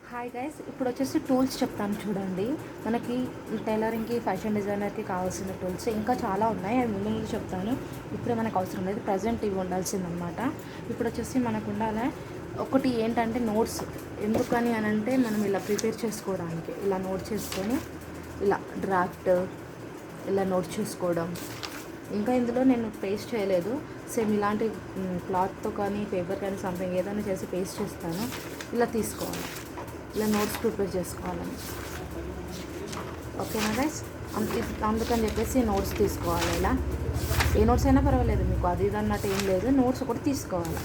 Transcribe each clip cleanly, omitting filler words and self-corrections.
Hi guys, ఇప్పుడు వచ్చేసి tools చెప్తాను చూడండి. మనకి టైలరింగ్కి, ఫ్యాషన్ డిజైనర్కి కావాల్సిన టూల్స్ ఇంకా చాలా ఉన్నాయి. అవి ముందు ముందు చెప్తాను. ఇప్పుడే మనకు అవసరం లేదు, ప్రజెంట్ ఇవి ఉండాల్సిందనమాట. ఇప్పుడు వచ్చేసి మనకు ఉండాలి ఒకటి ఏంటంటే నోట్స్. ఎందుకని అని అంటే మనం ఇలా ప్రిపేర్ చేసుకోవడానికి ఇలా నోట్ చేసుకొని ఇలా డ్రాఫ్ట్ ఇలా నోట్ చేసుకోవడం. ఇంకా ఇందులో నేను పేస్ట్ చేయలేదు, సేమ్ ఇలాంటి క్లాత్తో కానీ పేపర్ కానీ సంథింగ్ ఏదైనా చేసి పేస్ట్ చేస్తాను. ఇలా తీసుకోవాలి, ఇలా నోట్స్ ప్రిపేర్ చేసుకోవాలని. ఓకేనా గైస్? అందుకని చెప్పేసి నోట్స్ తీసుకోవాలి. ఇలా ఏ నోట్స్ అయినా పర్వాలేదు, మీకు అది ఇది అన్నట్టు ఏం లేదు, నోట్స్ ఒకటి తీసుకోవాలి.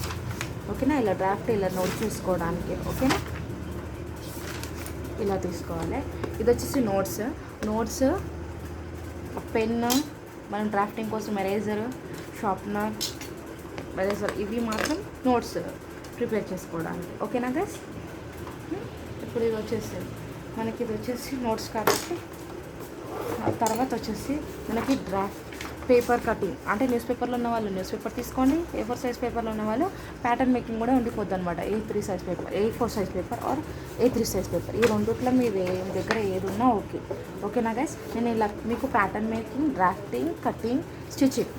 ఓకేనా? ఇలా డ్రాఫ్ట్ ఇలా నోట్స్ చూసుకోవడానికి. ఓకేనా? ఇలా తీసుకోవాలి. ఇది వచ్చేసి నోట్స్ పెన్ను, మనం డ్రాఫ్టింగ్ కోసం ఎరేజర్, షార్ప్నర్, ఎరేజర్, ఇవి మాత్రం నోట్స్ ప్రిపేర్ చేసుకోవడానికి. ఓకేనా గైస్? ఇప్పుడు ఇది వచ్చేసి మనకి ఇది వచ్చేసి నోట్స్ కాబట్టి తర్వాత వచ్చేసి మనకి డ్రాఫ్ట్ పేపర్ కటింగ్. అంటే న్యూస్ పేపర్లో ఉన్న వాళ్ళు న్యూస్ పేపర్ తీసుకోండి, A4 సైజ్ పేపర్లో ఉన్న వాళ్ళు ప్యాటర్న్ మేకింగ్ కూడా ఉండిపోద్ది అనమాట. A3 size paper, A4 size paper or A3 size paper, ఈ రెండిట్లో మీ దగ్గర ఏది ఉన్నా ఓకే. ఓకేనా గైస్? నేను ఇలా మీకు pattern making, drafting, cutting, stitching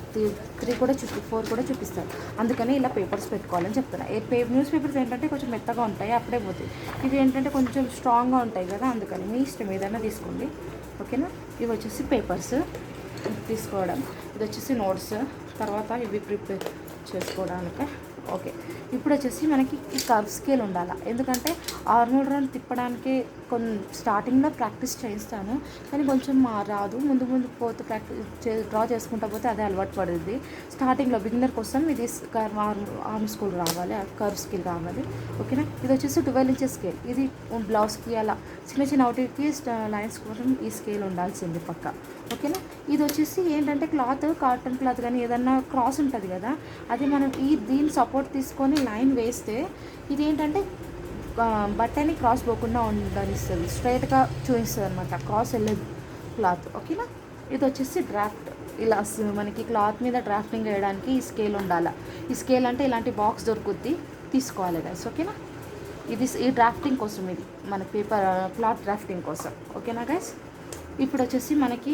3 కూడా 4 కూడా చూపిస్తాను. అందుకని ఇలా పేపర్స్ పెట్టుకోవాలని చెప్తున్నా. న్యూస్ పేపర్స్ ఏంటంటే కొంచెం మెత్తగా ఉంటాయి, అప్పుడే పోతాయి. ఇవి ఏంటంటే కొంచెం స్ట్రాంగ్గా ఉంటాయి కదా, అందుకని మీ ఇష్టం ఏదైనా తీసుకోండి. ఓకేనా? ఇవి వచ్చేసి పేపర్స్ తీసుకోవడం, ఇది వచ్చేసి నోట్స్, తర్వాత ఇవి ప్రిపేర్ చేసుకోవడానికి. ఓకే, ఇప్పుడు వచ్చేసి మనకి ఈ కర్వ్ స్కేల్ ఉండాలి. ఎందుకంటే ఆర్మల్ రన్ తిప్పడానికి స్టార్టింగ్లో ప్రాక్టీస్ చేయిస్తాను, కానీ కొంచెం రాదు. ముందు పోతే డ్రా చేసుకుంటా పోతే అదే అలవాటు పడుద్ది. స్టార్టింగ్లో బిగినర్ కోసం ఇది ఆర్మ్ స్కూల్ రావాలి, కర్వ్ స్కేల్ రావాలి. ఓకేనా? ఇది వచ్చేసి 12 ఇంచెస్ స్కేల్. ఇది బ్లౌజ్కి అలా చిన్న చిన్న అవుట్కి లైన్స్ కోసం ఈ స్కేల్ ఉండాల్సింది పక్క. ఓకేనా? ఇది వచ్చేసి ఏంటంటే క్లాత్, కాటన్ క్లాత్ కానీ ఏదన్నా క్రాస్ ఉంటుంది కదా, అది మనం దీని సపోర్ట్ తీసుకొని లైన్ వేస్తే ఇది ఏంటంటే బట్టని క్రాస్ పోకుండా ఉండనిస్తుంది, స్ట్రైట్గా చూపిస్తుంది అనమాట, క్రాస్ వెళ్ళదు క్లాత్. ఓకేనా? ఇది వచ్చేసి డ్రాఫ్ట్. ఇలా మనకి క్లాత్ మీద డ్రాఫ్టింగ్ వేయడానికి ఈ స్కేల్ ఉండాలి. ఈ స్కేల్ అంటే ఇలాంటి బాక్స్ దొరుకుద్ది, తీసుకోవాలి గైస్. ఓకేనా? ఈ డ్రాఫ్టింగ్ కోసం, ఇది మన పేపర్ క్లాత్ డ్రాఫ్టింగ్ కోసం. ఓకేనా గైస్? ఇప్పుడు వచ్చేసి మనకి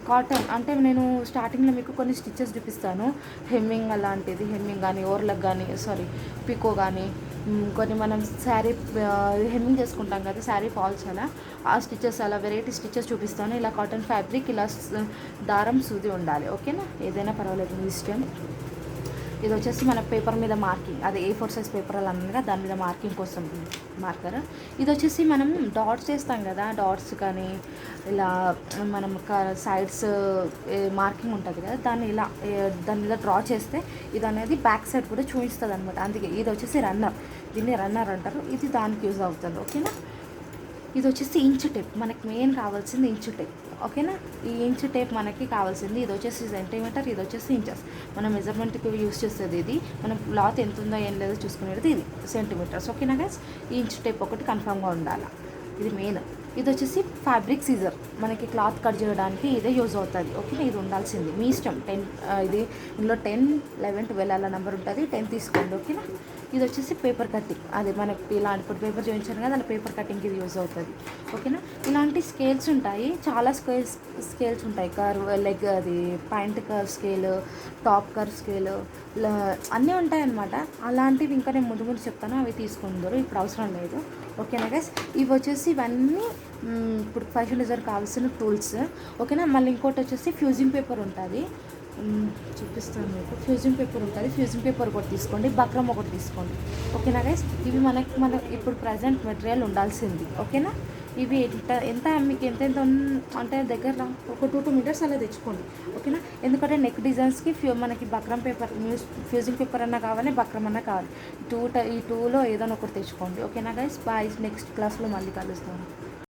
కాటన్ అంటే నేను స్టార్టింగ్లో మీకు కొన్ని స్టిచెస్ చూపిస్తాను. హెమ్మింగ్ అలాంటిది, హెమ్మింగ్ కానీ ఓవర్లక్ కానీ పికో కానీ కొన్ని మనం శారీ హెమ్మింగ్ చేసుకుంటాం కదా, శారీ ఫాల్స్ అలా, ఆ స్టిచెస్ అలా వెరైటీ స్టిచెస్ చూపిస్తాను. ఇలా కాటన్ ఫ్యాబ్రిక్, ఇలా దారం సూది ఉండాలి. ఓకేనా? ఏదైనా పర్వాలేదు, మీ ఇష్టం. ఇది వచ్చేసి మన పేపర్ మీద మార్కింగ్, అదే A4 సైజ్ పేపర్ అలా అనగా దాని మీద మార్కింగ్ కోసం మార్కర్. ఇది వచ్చేసి మనం డాట్స్ చేస్తాం కదా, డాట్స్ కానీ ఇలా మనం సైడ్స్ మార్కింగ్ ఉంటుంది కదా, దాన్ని ఇలా దాని మీద డ్రా చేస్తే ఇది అనేది బ్యాక్ సైడ్ కూడా చూపిస్తుంది అనమాట. అందుకే ఇది వచ్చేసి రన్నర్, దీన్ని రన్నర్ అంటారు. ఇది దానికి యూజ్ అవుతుంది. ఓకేనా? ఇది వచ్చేసి ఇంచ్ టేప్, మనకి మెయిన్ కావాల్సింది ఇంచ్ టేప్. ఓకేనా? ఈ ఇంచ్ టేప్ మనకి కావాల్సింది. ఇది వచ్చేసి సెంటీమీటర్, ఇది వచ్చేసి ఇంచెస్. మనం మెజర్మెంట్కి యూస్ చేసేది ఇది, మనం క్లాత్ ఎంత ఉందో ఏం లేదో చూసుకునేది ఇది సెంటీమీటర్స్. ఓకేనా గైస్? ఈ ఇంచ్ టేప్ ఒకటి కన్ఫామ్గా ఉండాలి, ఇది మెయిన్. ఇది వచ్చేసి ఫ్యాబ్రిక్ సీజర్, మనకి క్లాత్ కట్ చేయడానికి ఇదే యూజ్ అవుతుంది. ఓకేనా? ఇది ఉండాల్సింది, మీ ఇష్టం. ఇది ఇందులో 10, 11, 12 అలా నెంబర్ ఉంటుంది, 10 తీసుకోండి. ఓకేనా? ఇది వచ్చేసి పేపర్ కటింగ్, అది మనకి ఇలాంటి ఇప్పుడు పేపర్ చూపించాను కదా, అలా పేపర్ కటింగ్కి ఇది యూజ్ అవుతుంది. ఓకేనా? ఇలాంటి స్కేల్స్ ఉంటాయి, చాలా స్కేల్స్ ఉంటాయి. కర్వ్, లెగ్, అది point curve scale, top curve scale, అన్నీ ఉంటాయి అన్నమాట. అలాంటివి ఇంకా నేను ముందు ముందు చెప్తాను, అవి తీసుకుందరు, ఇప్పుడు అవసరం లేదు. ఓకేనా గైస్? ఇవి వచ్చేసి ఇవన్నీ ఇప్పుడు ఫ్యాషన్ డిజైనర్ కావాల్సిన టూల్స్. ఓకేనా? మళ్ళీ ఇంకోటి వచ్చేసి ఫ్యూజింగ్ పేపర్ ఉంటుంది, చూపిస్తాను మీకు. ఫ్యూజింగ్ పేపర్ ఉంటుంది, ఫ్యూజింగ్ పేపర్ ఒకటి తీసుకోండి, బక్రమ్ ఒకటి తీసుకోండి. ఓకేనా గైస్? ఇవి మన ఇప్పుడు ప్రజెంట్ మెటీరియల్ ఉండాల్సింది. ఓకేనా? ఇవి ఎంత మీకు ఎంత అంటే దగ్గర ఒక 2 మీటర్స్ అలా తెచ్చుకోండి. ఓకేనా? ఎందుకంటే నెక్ డిజైన్స్కి మనకి బక్రమ్ పేపర్, ఫ్యూజింగ్ పేపర్ అన్నా కావాలి, బక్రమ్ అన్నా కావాలి. ఈ 2లో ఏదైనా ఒకటి తెచ్చుకోండి. ఓకేనా గైస్? బాయ్, నెక్స్ట్ క్లాస్లో మళ్ళీ కలుస్తాను.